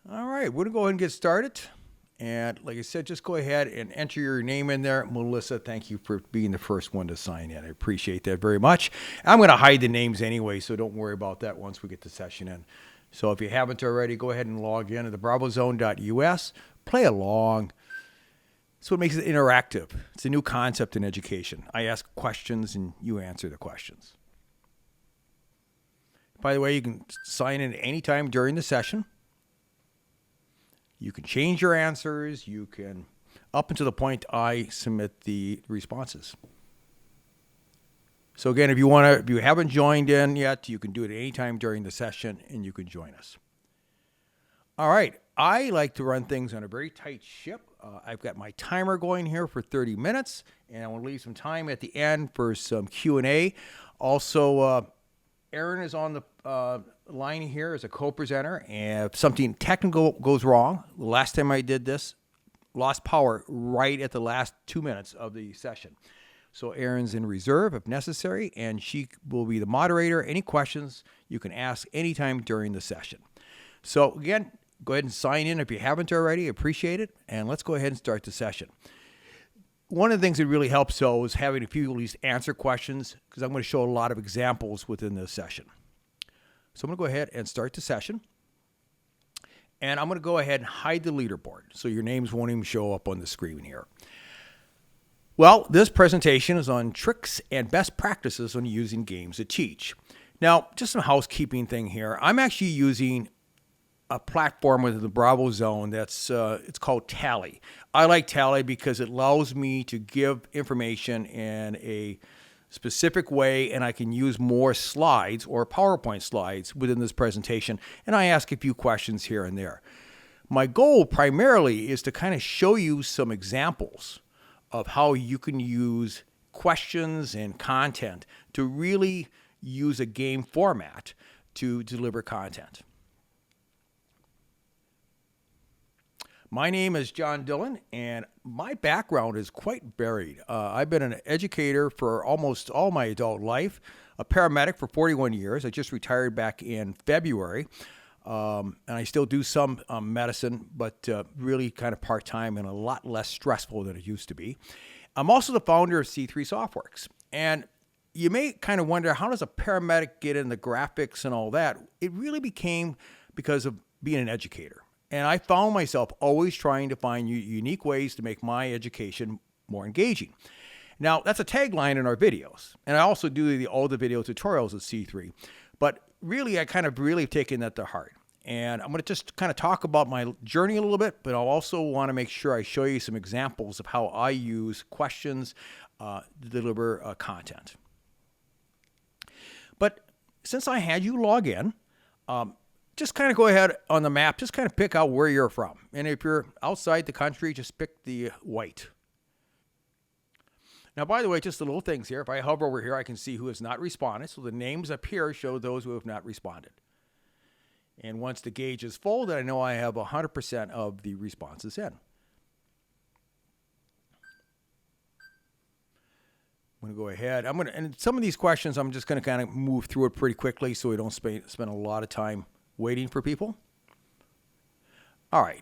All right, we're going to go ahead and get started. And like I said, just go ahead and enter your name in there. Melissa, thank you for being the first one to sign in. I appreciate that very much. I'm going to hide the names anyway, so don't worry about that once we get the session in. So if you haven't already, go ahead and log in at the bravozone.us. Play along. That's what makes it interactive. It's a new concept in education. I ask questions and you answer the questions. By the way, you can sign in any time during the session. You can change your answers. You can, up until the point I submit the responses. So again, if you haven't joined in yet, you can do it any time during the session and you can join us. All right. I like to run things on a very tight ship. I've got my timer going here for 30 minutes, and I want to leave some time at the end for some Q&A. Also, Aaron is on the line here as a co-presenter, and if something technical goes wrong, the last time I did this, lost power right at the last 2 minutes of the session. So Aaron's in reserve if necessary, and she will be the moderator. Any questions you can ask anytime during the session. So again, go ahead and sign in if you haven't already. Appreciate it, and let's go ahead and start the session. One of the things that really helps, though, is having a few at least answer questions, because I'm going to show a lot of examples within this session. So I'm going to go ahead and start the session. And I'm going to go ahead and hide the leaderboard, so your names won't even show up on the screen here. Well, this presentation is on tricks and best practices on using games to teach. Now, just some housekeeping thing here. I'm actually using a platform within the Bravo Zone that's it's called Tally. I like Tally because it allows me to give information in a specific way, and I can use more slides or PowerPoint slides within this presentation, and I ask a few questions here and there. My goal primarily is to kind of show you some examples of how you can use questions and content to really use a game format to deliver content. My name is John Dillon, and my background is quite varied. I've been an educator for almost all my adult life, a paramedic for 41 years. I just retired back in February, and I still do some medicine, but really kind of part-time and a lot less stressful than it used to be. I'm also the founder of C3 SoftWorks, and you may kind of wonder, how does a paramedic get in the graphics and all that? It really became because of being an educator. And I found myself always trying to find unique ways to make my education more engaging. Now, that's a tagline in our videos. And I also do all the video tutorials at C3. But really, I kind of really taken that to heart. And I'm going to just kind of talk about my journey a little bit, but I'll also want to make sure I show you some examples of how I use questions to deliver content. But since I had you log in, just kind of go ahead on the map, just kind of pick out where you're from. And if you're outside the country, just pick the white. Now, by the way, just the little things here. If I hover over here, I can see who has not responded. So the names up here show those who have not responded. And once the gauge is full, then I know I have 100% of the responses in. I'm going to go ahead. And some of these questions, I'm just going to kind of move through it pretty quickly so we don't spend a lot of time waiting for people. All right.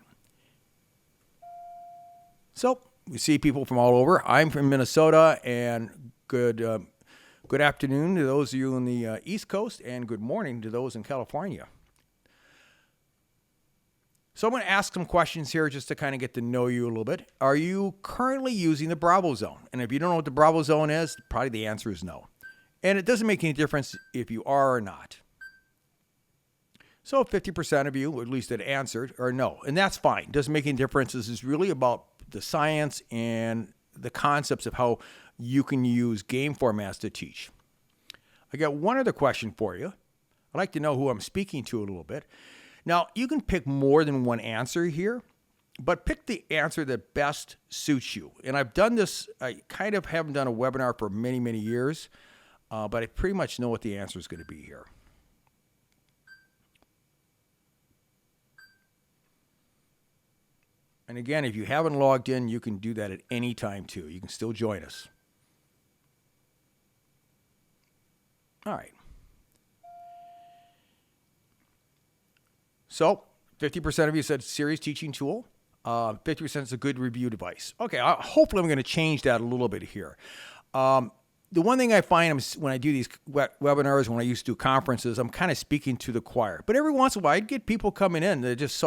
So we see people from all over. I'm from Minnesota, and good afternoon to those of you on the East Coast, and good morning to those in California. So I'm going to ask some questions here just to kind of get to know you a little bit. Are you currently using the Bravo Zone? And if you don't know what the Bravo Zone is, probably the answer is no. And it doesn't make any difference if you are or not. So 50% of you, at least that answered, are no. And that's fine. Doesn't make any difference. This is really about the science and the concepts of how you can use game formats to teach. I got one other question for you. I'd like to know who I'm speaking to a little bit. Now, you can pick more than one answer here, but pick the answer that best suits you. And I've done this, I kind of haven't done a webinar for many, many years, but I pretty much know what the answer is going to be here. And again, if you haven't logged in, you can do that at any time too. You can still join us. All right. So 50% of you said serious teaching tool. 50% is a good review device. Okay, hopefully I'm going to change that a little bit here. The one thing I find when I do these webinars, when I used to do conferences, I'm kind of speaking to the choir. But every once in a while, I'd get people coming in that just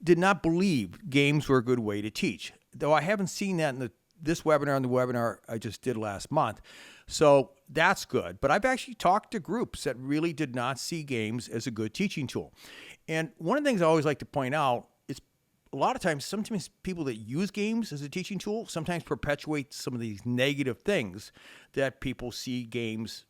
did not believe games were a good way to teach. Though I haven't seen that in this webinar and the webinar I just did last month. So that's good. But I've actually talked to groups that really did not see games as a good teaching tool. And one of the things I always like to point out is a lot of times, sometimes people that use games as a teaching tool sometimes perpetuate some of these negative things that people see games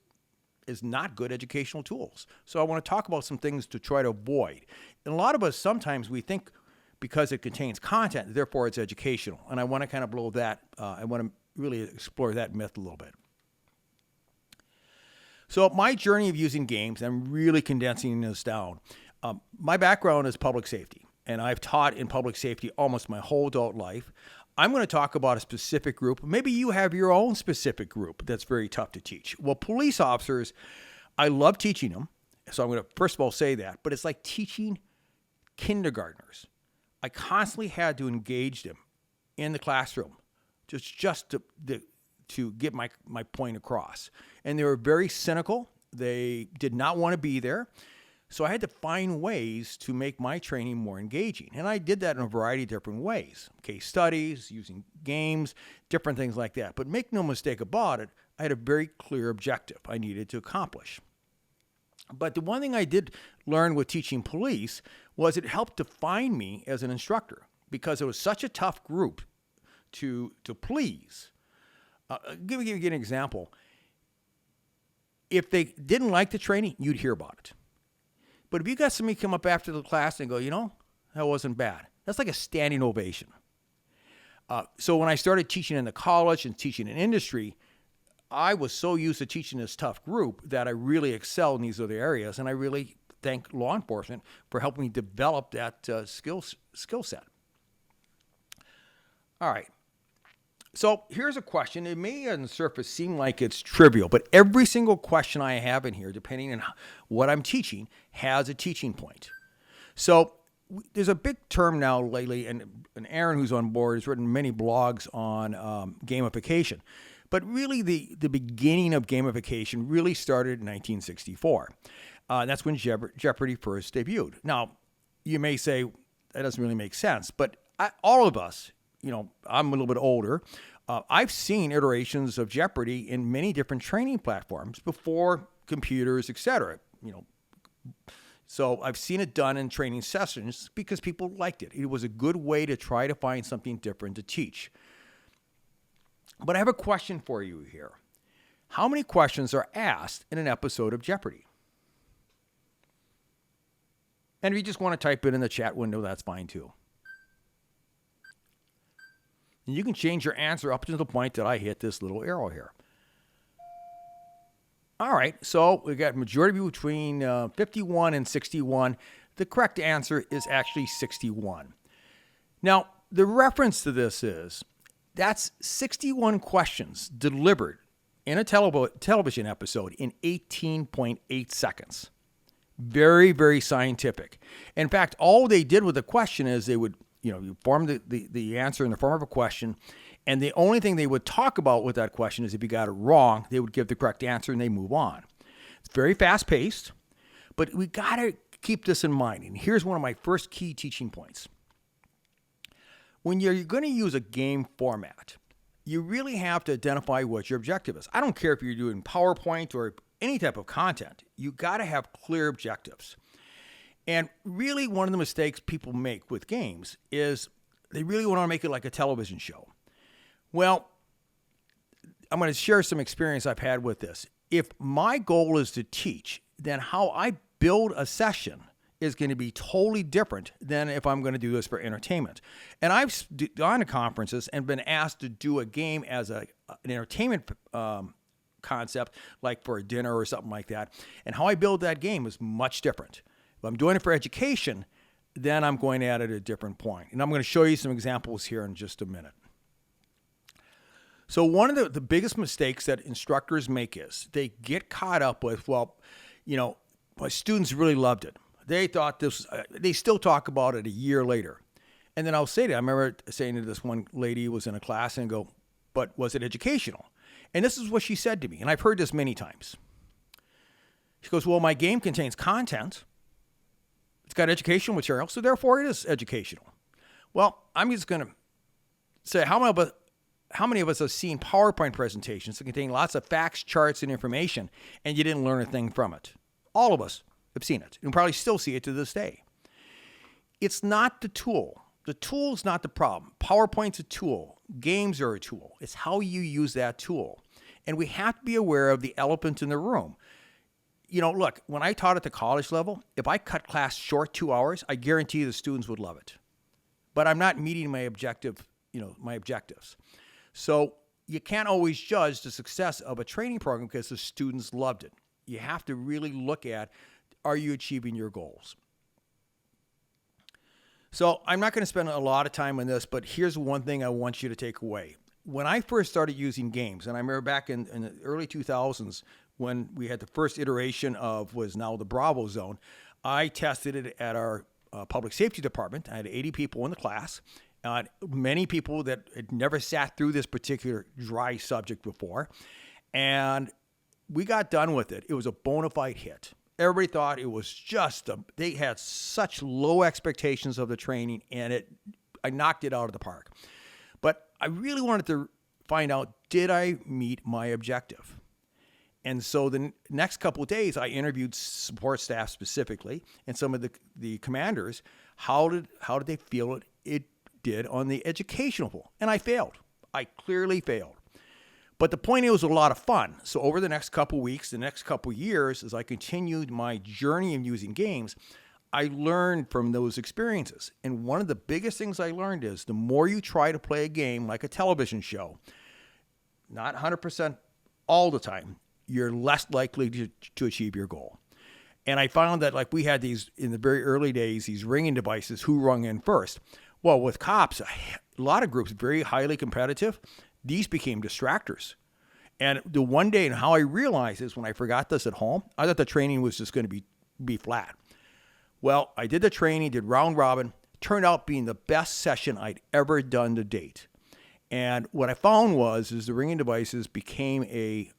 as not good educational tools. So I want to talk about some things to try to avoid. And a lot of us, sometimes we think because it contains content, therefore it's educational. And I want to kind of blow that, I want to really explore that myth a little bit. So my journey of using games, I'm really condensing this down. My background is public safety, and I've taught in public safety almost my whole adult life. I'm going to talk about a specific group. Maybe you have your own specific group that's very tough to teach. Well, police officers, I love teaching them. So I'm going to first of all say that, but it's like teaching kindergartners. I constantly had to engage them in the classroom just to get my point across. And they were very cynical. They did not want to be there. So I had to find ways to make my training more engaging. And I did that in a variety of different ways. Case studies, using games, different things like that. But make no mistake about it, I had a very clear objective I needed to accomplish. But the one thing I did learn with teaching police was it helped define me as an instructor, because it was such a tough group to please. Give you an example. If they didn't like the training, you'd hear about it. But if you got somebody come up after the class and go, that wasn't bad, that's like a standing ovation. So when I started teaching in the college and teaching in industry, I was so used to teaching this tough group that I really excelled in these other areas. And I really thank law enforcement for helping me develop that skill set. All right. So here's a question. It may on the surface seem like it's trivial, but every single question I have in here, depending on what I'm teaching, has a teaching point. So there's a big term now lately, and Aaron, who's on board, has written many blogs on gamification. But really the beginning of gamification really started in 1964. That's when Jeopardy first debuted. Now, you may say that doesn't really make sense, but all of us, I'm a little bit older. I've seen iterations of Jeopardy in many different training platforms before computers, etc. So I've seen it done in training sessions because people liked it. It was a good way to try to find something different to teach. But I have a question for you here. How many questions are asked in an episode of Jeopardy? And if you just want to type it in the chat window, that's fine too. And you can change your answer up to the point that I hit this little arrow here. All right, so we got majority between 51 and 61. The correct answer is actually 61. Now, the reference to this is that's 61 questions delivered in a television episode in 18.8 seconds. Very, very scientific. In fact, all they did with the question is they would you form the answer in the form of a question, and the only thing they would talk about with that question is if you got it wrong, they would give the correct answer and they move on. It's very fast-paced, but we got to keep this in mind. And here's one of my first key teaching points. When you're going to use a game format, you really have to identify what your objective is. I don't care if you're doing PowerPoint or any type of content. You got to have clear objectives. And really one of the mistakes people make with games is they really want to make it like a television show. Well, I'm going to share some experience I've had with this. If my goal is to teach, then how I build a session is going to be totally different than if I'm going to do this for entertainment. And I've gone to conferences and been asked to do a game as an entertainment concept, like for a dinner or something like that. And how I build that game is much different. If I'm doing it for education, then I'm going at it at a different point. And I'm going to show you some examples here in just a minute. So one of the biggest mistakes that instructors make is they get caught up with, my students really loved it. They thought this, they still talk about it a year later. And then I'll say to, I remember saying to this one lady who was in a class and go, but was it educational? And this is what she said to me. And I've heard this many times. She goes, well, my game contains content. It's got educational material, so therefore it is educational. Well, I'm just going to say, how many of us have seen PowerPoint presentations that contain lots of facts, charts, and information, and you didn't learn a thing from it? All of us have seen it, and probably still see it to this day. It's not the tool. The tool's not the problem. PowerPoint's a tool. Games are a tool. It's how you use that tool. And we have to be aware of the elephant in the room. You know, look, when I taught at the college level, if I cut class short 2 hours, I guarantee the students would love it. But I'm not meeting my objectives. So you can't always judge the success of a training program because the students loved it. You have to really look at, are you achieving your goals? So I'm not going to spend a lot of time on this, but here's one thing I want you to take away. When I first started using games, and I remember back in the early 2000s when we had the first iteration of what is now the Bravo Zone, I tested it at our public safety department. I had 80 people in the class, many people that had never sat through this particular dry subject before, and we got done with it. It was a bona fide hit. Everybody thought it was they had such low expectations of the training, and I knocked it out of the park. But I really wanted to find out, did I meet my objective? And so the next couple of days, I interviewed support staff specifically and some of the commanders. How did they feel it did on the educational pool? And I failed. I clearly failed. But the point is, it was a lot of fun. So over the next couple of weeks, the next couple of years, as I continued my journey in using games, I learned from those experiences. And one of the biggest things I learned is the more you try to play a game like a television show, not 100% all the time, you're less likely to achieve your goal. And I found that, like, we had these, in the very early days, these ringing devices, who rung in first. Well, with cops, a lot of groups, very highly competitive, these became distractors. And the one day, and how I realized is when I forgot this at home, I thought the training was just going to be flat. Well, I did the training, did round robin, turned out being the best session I'd ever done to date. And what I found is the ringing devices became a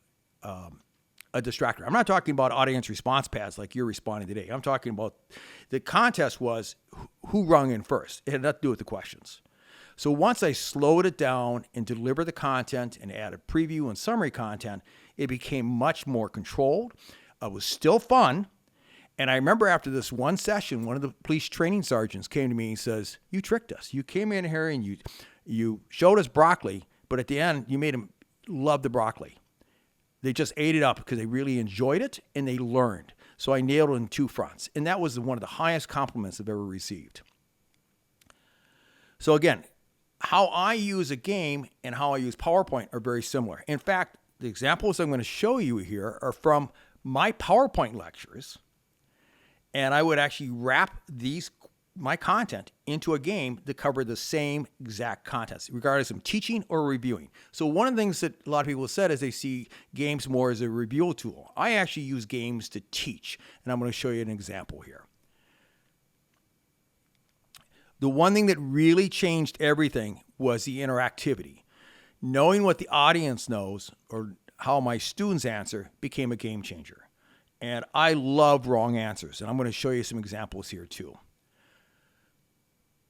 distractor. I'm not talking about audience response pads like you're responding today. I'm talking about the contest was who rung in first. It had nothing to do with the questions. So once I slowed it down and delivered the content and added preview and summary content, it became much more controlled. It was still fun. And I remember after this one session, one of the police training sergeants came to me and says, you tricked us. You came in here and you showed us broccoli, but at the end, you made them love the broccoli. They just ate it up because they really enjoyed it and they learned. So I nailed it in two fronts. And that was one of the highest compliments I've ever received. So again, how I use a game and how I use PowerPoint are very similar. In fact, the examples I'm going to show you here are from my PowerPoint lectures. And I would actually wrap my content into a game that covered the same exact content, regardless of teaching or reviewing. So one of the things that a lot of people have said is they see games more as a review tool. I actually use games to teach, and I'm going to show you an example here. The one thing that really changed everything was the interactivity. Knowing what the audience knows or how my students answer became a game changer. And I love wrong answers, and I'm going to show you some examples here too.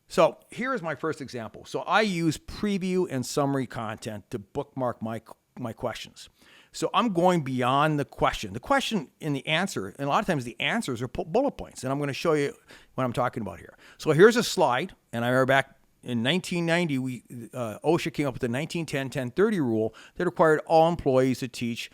So here is my first example. So I use preview and summary content to bookmark my questions. So I'm going beyond the question. The question and the answer, and a lot of times the answers are bullet points, and I'm going to show you what I'm talking about here. So here's a slide, and I remember back in 1990, OSHA came up with the 1910-10-30 rule that required all employees to teach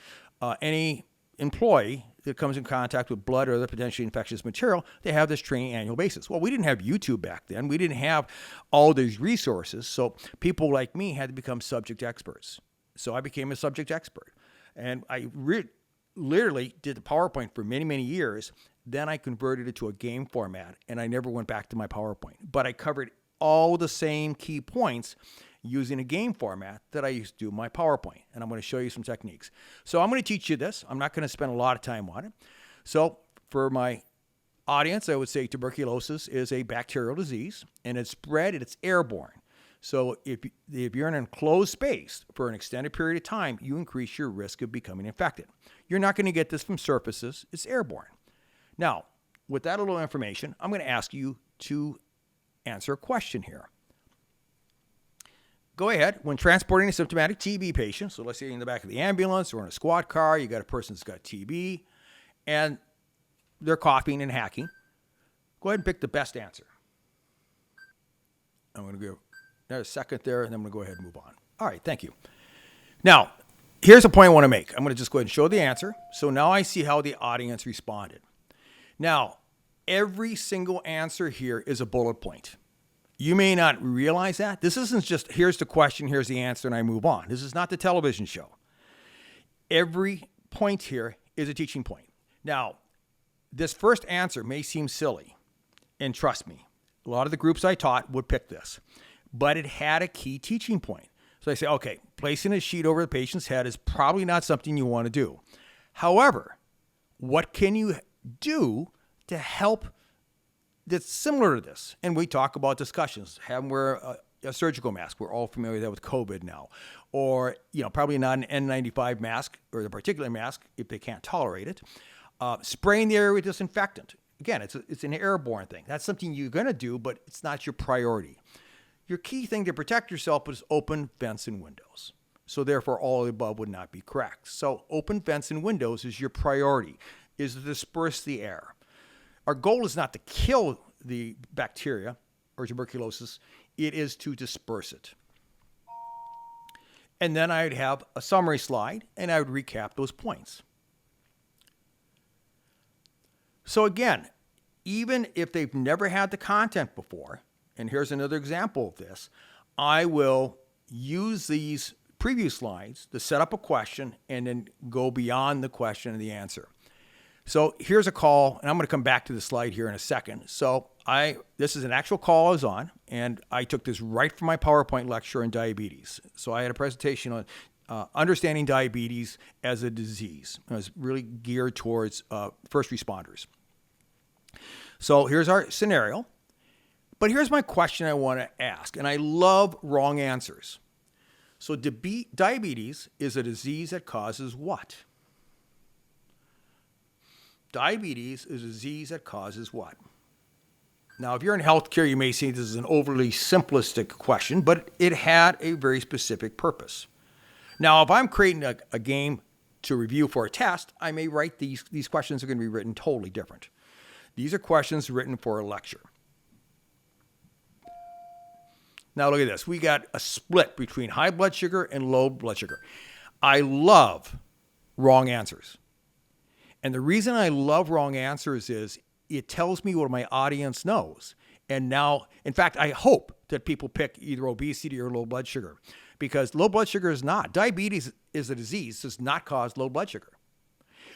any employee that comes in contact with blood or other potentially infectious material, they have this training annual basis. Well, we didn't have YouTube back then. We didn't have all these resources. So people like me had to become subject experts. So I became a subject expert. And I literally did the PowerPoint for many, many years. Then I converted it to a game format, and I never went back to my PowerPoint. But I covered all the same key points using a game format that I used to do my PowerPoint. And I'm going to show you some techniques. So I'm going to teach you this. I'm not going to spend a lot of time on it. So for my audience, I would say tuberculosis is a bacterial disease, and it's spread and it's airborne. So if you're in an enclosed space for an extended period of time, you increase your risk of becoming infected. You're not going to get this from surfaces. It's airborne. Now, with that little information, I'm going to ask you to answer a question here. Go ahead. When transporting a symptomatic TB patient, so let's say you're in the back of the ambulance or in a squad car, you got a person that's got TB, and they're coughing and hacking, go ahead and pick the best answer. I'm going to go there's a second there, and then I'm going to go ahead and move on. All right, thank you. Now, here's a point I want to make. I'm going to just go ahead and show the answer. So now I see how the audience responded. Now, every single answer here is a bullet point. You may not realize that. This isn't just, here's the question, here's the answer, and I move on. This is not the television show. Every point here is a teaching point. Now, this first answer may seem silly, and trust me, a lot of the groups I taught would pick this, but it had a key teaching point. So I say, okay, placing a sheet over the patient's head is probably not something you want to do. However, what can you do to help that's similar to this? And we talk about discussions, have them wear a surgical mask. We're all familiar with that with COVID now. Or, probably not an N95 mask or the particular mask if they can't tolerate it. Spraying the area with disinfectant. Again, it's an airborne thing. That's something you're going to do, but it's not your priority. Your key thing to protect yourself is open vents and windows. So therefore, all of the above would not be correct. So open vents and windows is your priority, is to disperse the air. Our goal is not to kill the bacteria or tuberculosis. It is to disperse it. And then I would have a summary slide, and I would recap those points. So again, even if they've never had the content before, and here's another example of this, I will use these preview slides to set up a question and then go beyond the question and the answer. So here's a call, and I'm going to come back to the slide here in a second. So this is an actual call I was on, and I took this right from my PowerPoint lecture on diabetes. So I had a presentation on understanding diabetes as a disease. It was really geared towards first responders. So here's our scenario. But here's my question I want to ask, and I love wrong answers. So diabetes is a disease that causes what? Diabetes is a disease that causes what? Now, if you're in healthcare, you may see this as an overly simplistic question, but it had a very specific purpose. Now, if I'm creating a game to review for a test, I may write these questions are going to be written totally different. These are questions written for a lecture. Now look at this. We got a split between high blood sugar and low blood sugar. I love wrong answers. And the reason I love wrong answers is it tells me what my audience knows. And now, in fact, I hope that people pick either obesity or low blood sugar, because low blood sugar is not. Diabetes is a disease, does not cause low blood sugar.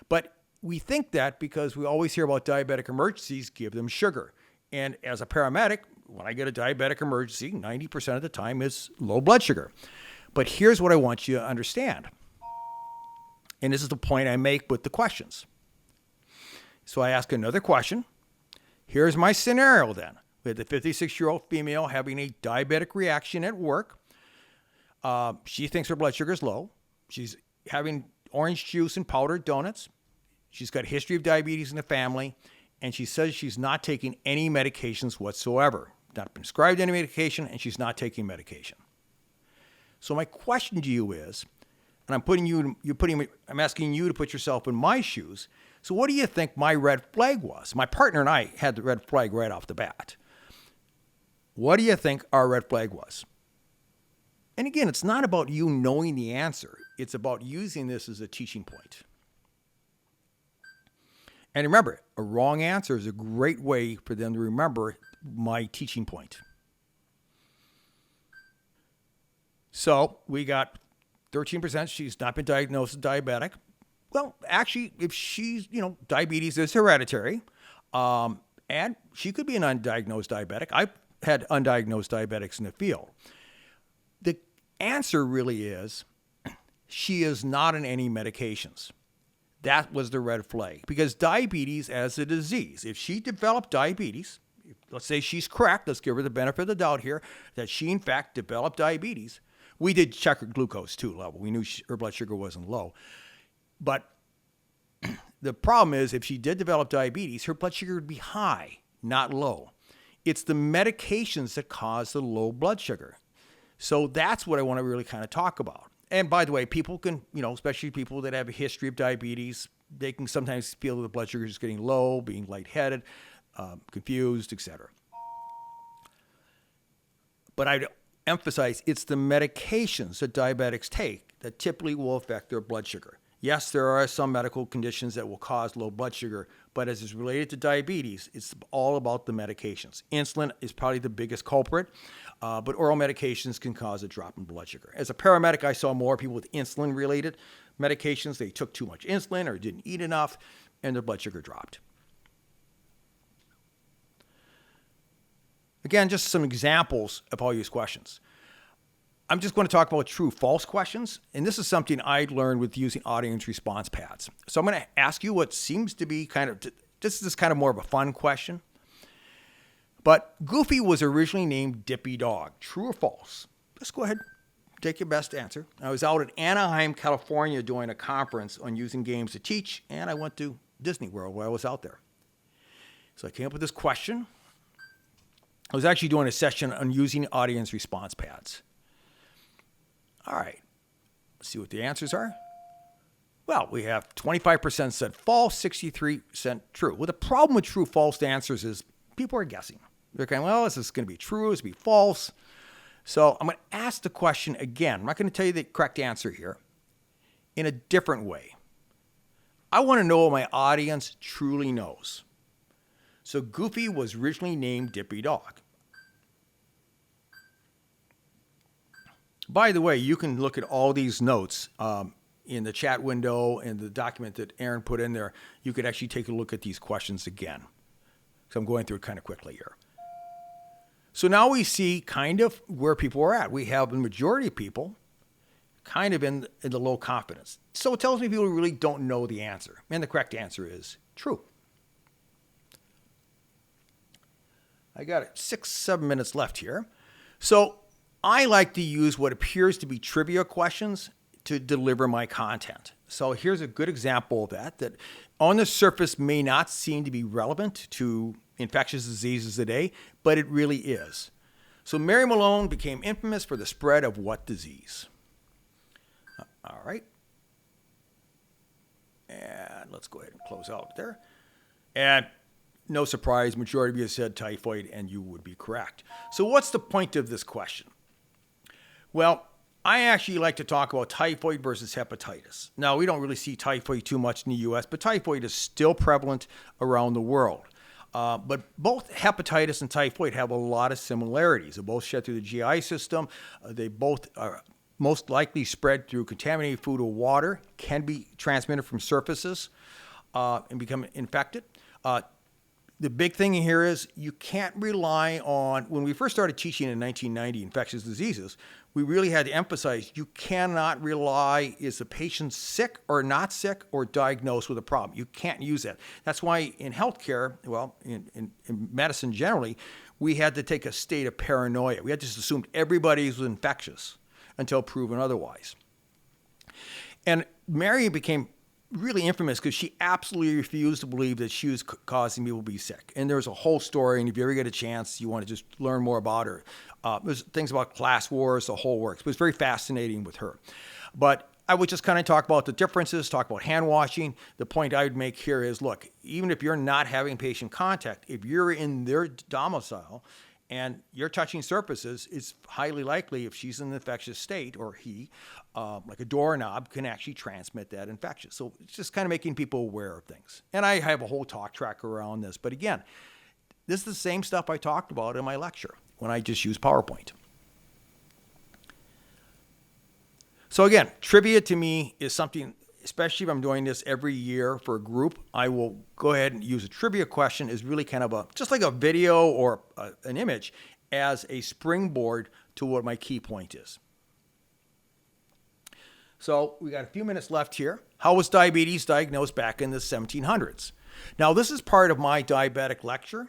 But we think that because we always hear about diabetic emergencies, give them sugar. And as a paramedic, when I get a diabetic emergency, 90% of the time is low blood sugar. But here's what I want you to understand. And this is the point I make with the questions. So I ask another question. Here's my scenario then. We had the 56-year-old female having a diabetic reaction at work. She thinks her blood sugar is low. She's having orange juice and powdered donuts. She's got a history of diabetes in the family. And she says she's not taking any medications whatsoever. Not prescribed any medication, and she's not taking medication. So my question to you is, and I'm asking you to put yourself in my shoes. So what do you think my red flag was? My partner and I had the red flag right off the bat. What do you think our red flag was? And again, it's not about you knowing the answer. It's about using this as a teaching point. And remember, a wrong answer is a great way for them to remember my teaching point. So we got 13%. She's not been diagnosed as diabetic. Well, actually, if she's, diabetes is hereditary, and she could be an undiagnosed diabetic. I've had undiagnosed diabetics in the field. The answer really is she is not on any medications. That was the red flag, because diabetes as a disease, if she developed diabetes, let's say she's correct, let's give her the benefit of the doubt here, that she in fact developed diabetes. We did check her glucose 2 level. We knew her blood sugar wasn't low. But the problem is, if she did develop diabetes, her blood sugar would be high, not low. It's the medications that cause the low blood sugar. So that's what I want to really kind of talk about. And by the way, people can, especially people that have a history of diabetes, they can sometimes feel that the blood sugar is getting low, being lightheaded, confused, etc. But I emphasize it's the medications that diabetics take that typically will affect their blood sugar. Yes, there are some medical conditions that will cause low blood sugar, but as it's related to diabetes, it's all about the medications. Insulin is probably the biggest culprit, but oral medications can cause a drop in blood sugar. As a paramedic, I saw more people with insulin-related medications. They took too much insulin or didn't eat enough, and their blood sugar dropped. Again, just some examples of how you use questions. I'm just going to talk about true-false questions, and this is something I learned with using audience response pads. So I'm going to ask you what seems to be this is kind of more of a fun question. But Goofy was originally named Dippy Dog. True or false? Just go ahead, take your best answer. I was out at Anaheim, California doing a conference on using games to teach, and I went to Disney World while I was out there. So I came up with this question. I was actually doing a session on using audience response pads. All right, let's see what the answers are. Well, we have 25% said false, 63% true. Well, the problem with true-false answers is people are guessing. They're going, well, is this going to be true? Is it going to be false? So I'm going to ask the question again. I'm not going to tell you the correct answer here in a different way. I want to know what my audience truly knows. So Goofy was originally named Dippy Dog. By the way, you can look at all these notes in the chat window and the document that Aaron put in there. You could actually take a look at these questions again. So I'm going through it kind of quickly here. So now we see kind of where people are at. We have the majority of people kind of in the low confidence. So it tells me people really don't know the answer. And the correct answer is true. I got 6-7 minutes left here. So I like to use what appears to be trivia questions to deliver my content. So here's a good example of that on the surface may not seem to be relevant to infectious diseases today, but it really is. So Mary Mallon became infamous for the spread of what disease? All right. And let's go ahead and close out there. And no surprise, majority of you said typhoid, and you would be correct. So what's the point of this question? Well, I actually like to talk about typhoid versus hepatitis. Now, we don't really see typhoid too much in the U.S., but typhoid is still prevalent around the world. But both hepatitis and typhoid have a lot of similarities. They both shed through the GI system. They both are most likely spread through contaminated food or water, can be transmitted from surfaces and become infected. The big thing here is you can't rely on, when we first started teaching in 1990 infectious diseases, we really had to emphasize you cannot rely, is the patient sick or not sick or diagnosed with a problem? You can't use that. That's why in healthcare, well, in medicine generally, we had to take a state of paranoia. We had to just assume everybody was infectious until proven otherwise. And Mary became really infamous because she absolutely refused to believe that she was causing people to be sick. And there's a whole story, and if you ever get a chance, you want to just learn more about her. There's things about class wars, the whole works. It was very fascinating with her. But I would just kind of talk about the differences, talk about hand washing. The point I would make here is, look, even if you're not having patient contact, if you're in their domicile and you're touching surfaces, it's highly likely if she's in an infectious state, or he, like a doorknob, can actually transmit that infection. So it's just kind of making people aware of things. And I have a whole talk track around this. But again, this is the same stuff I talked about in my lecture when I just used PowerPoint. So again, trivia to me is something, especially if I'm doing this every year for a group, I will go ahead and use a trivia question as really kind of just like a video or an image as a springboard to what my key point is. So we got a few minutes left here. How was diabetes diagnosed back in the 1700s? Now, this is part of my diabetic lecture,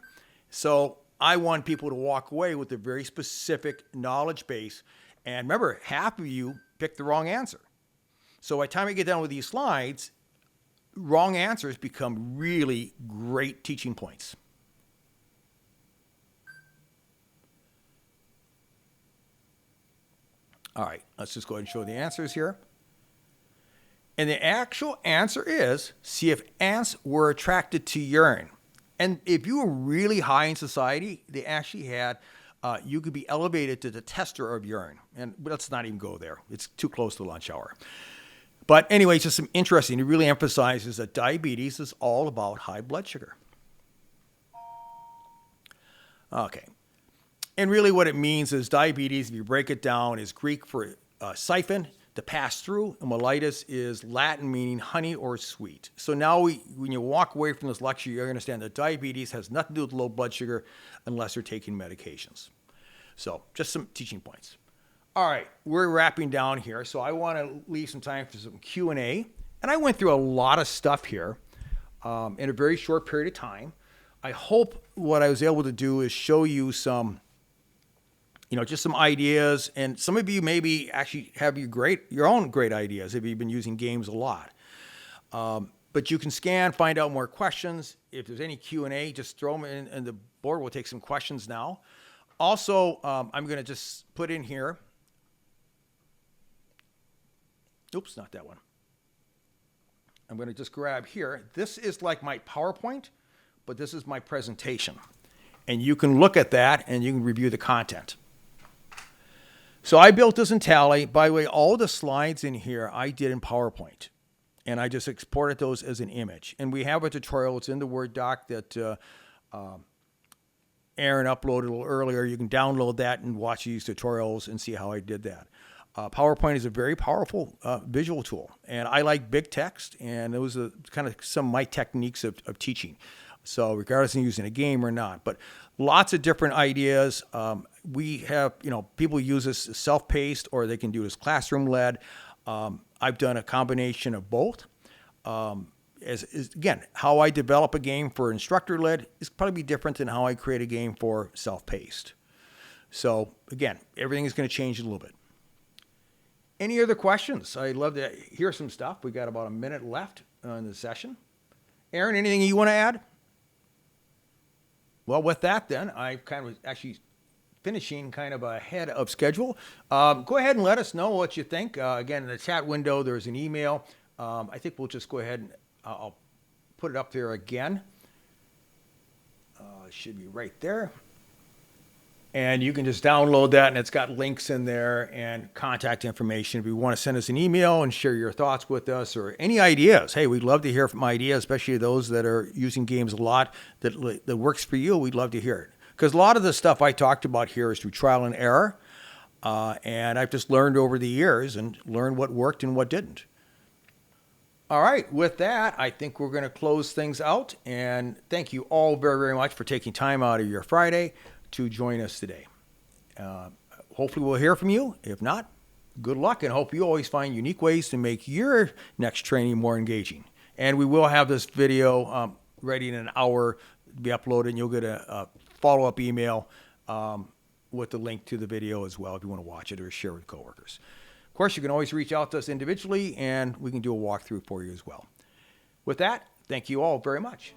so I want people to walk away with a very specific knowledge base. And remember, half of you picked the wrong answer. So by the time I get done with these slides, wrong answers become really great teaching points. All right, let's just go ahead and show the answers here. And the actual answer is, see if ants were attracted to urine. And if you were really high in society, they actually had, you could be elevated to the tester of urine. And let's not even go there. It's too close to lunch hour. But anyway, just some interesting. It really emphasizes that diabetes is all about high blood sugar. Okay. And really what it means is diabetes, if you break it down, is Greek for siphon, to pass through, and mellitus is Latin meaning honey or sweet. So now when you walk away from this lecture, you understand that diabetes has nothing to do with low blood sugar unless you're taking medications. So just some teaching points. All right, we're wrapping down here, so I want to leave some time for some Q&A. And I went through a lot of stuff here in a very short period of time. I hope what I was able to do is show you some, just some ideas, and some of you maybe actually have your own great ideas if you've been using games a lot. But you can scan, find out more questions. If there's any Q&A, just throw them in the board. We'll take some questions now. Also, I'm going to just put in here. Oops, not that one. I'm going to just grab here. This is like my PowerPoint, but this is my presentation. And you can look at that and you can review the content. So I built this in Tally. By the way, all the slides in here I did in PowerPoint, and I just exported those as an image. And we have a tutorial. It's in the Word doc that Aaron uploaded a little earlier. You can download that and watch these tutorials and see how I did that. PowerPoint is a very powerful visual tool, and I like big text, and those are kind of some of my techniques of teaching. So regardless of using a game or not, but lots of different ideas. We have, people use this self-paced, or they can do this classroom-led. I've done a combination of both. Again, how I develop a game for instructor-led is probably different than how I create a game for self-paced. So again, everything is going to change a little bit. Any other questions? I'd love to hear some stuff. We got about a minute left in the session. Aaron, anything you want to add? Well, with that then, I kind of actually finishing kind of ahead of schedule. Go ahead and let us know what you think. Again, in the chat window, there's an email. I think we'll just go ahead and I'll put it up there again. It should be right there. And you can just download that, and it's got links in there and contact information. If you want to send us an email and share your thoughts with us or any ideas, hey, we'd love to hear from ideas, especially those that are using games a lot that works for you. We'd love to hear it. Because a lot of the stuff I talked about here is through trial and error. And I've just learned over the years and learned what worked and what didn't. All right, with that, I think we're going to close things out. And thank you all very, very much for taking time out of your Friday to join us today. Hopefully we'll hear from you. If not, good luck, and hope you always find unique ways to make your next training more engaging. And we will have this video ready in an hour to be uploaded, and you'll get a follow-up email with the link to the video as well if you want to watch it or share with coworkers. Of course, you can always reach out to us individually, and we can do a walkthrough for you as well. With that, thank you all very much.